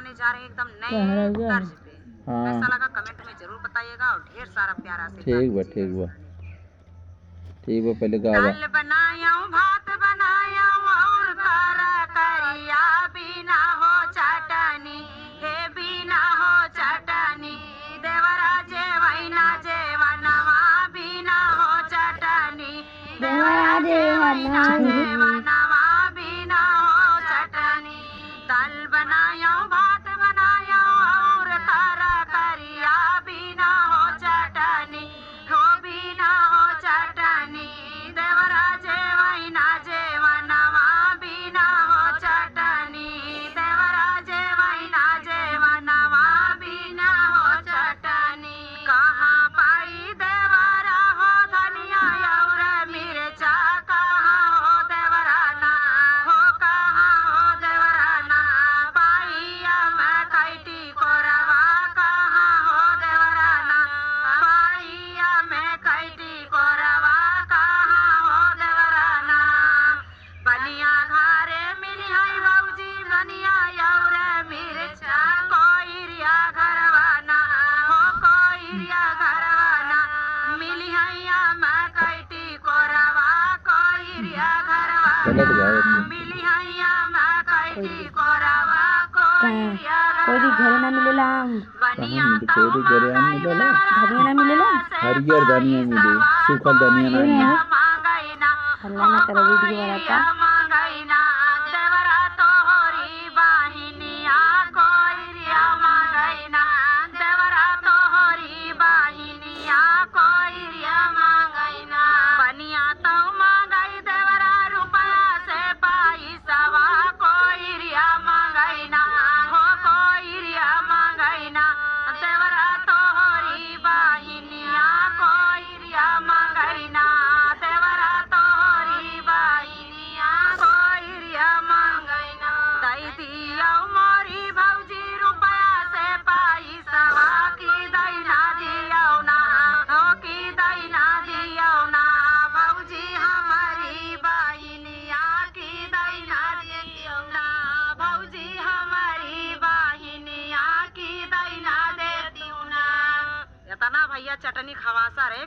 सुनाने जा रहे हैं एकदम नए तर्ज पे। कैसा लगा कमेंट में जरूर बताइएगा और ढेर सारा प्यारा से ठीक बा पहले गावा। दाल बनायाऊं भात बनायाऊं और करिया बिना हो चटनी हे बिना हो चटनी देवरा जेवैना जेवनवा बिना हो चटनी देवरा जेवैना जेवनवा बिना हो चटनी दाल बनायाऊं भात बनायाऊं और करिया बिना हो चटनी हो बिना हो चटनी देवरा जेवैना जेवनवा बिना हो चटनी देवरा जेवैना जेवनवा बिना हो चटनी कहाँ पाई देवरा हो धनिया और मिर्चा कहाँ हो देवरा ना हो कहाँ हो देवरा ना पाइया मैं कैटी कोरवा कहाँ हो देवरा ना पाइया मैं कैटी कोरवा कहाँ हो देवरा ना बनिया घरे मिली है भौजी बनिया और मिर्चा कोइरिया घरवा ना हो कोइरिया घरवा ना मिली है मैं कैटी कोरवा कोइरिया घरवा मिली है मैं कैटी कोरवा कोइरिया कोई घर ना मिलेला बनिया धनिया ना मिलेला हरियर धनिया मिले सूखल धनिया ना मिले। अल्लाह ना करे वीडियो बनाता मांगैना देवरा तोहरी बाहिनिया कोइरिया मांगैना देवरा तोहरी बाहिनिया कोइरिया मांगैना बनिया तो मांगई देवरा रुपया से पैसवा कोइरिया मांगैना हो कोइरिया मांगैना देवरा तोहरी बाहिनिया कोइरिया मांगैना देवरा तोहरी बाहिनिया कोइरिया मांगैना दई दिया मोरी भौजी रुपया से पैसवा की दैना दियाओ ना हो की दैना दियाओ ना भौजी हमारी बाहिनिया की दैना दियाओ ना भौजी हमारी बाहिनिया की दैना दे दियो ना इतना भैया चटनी खवासा रे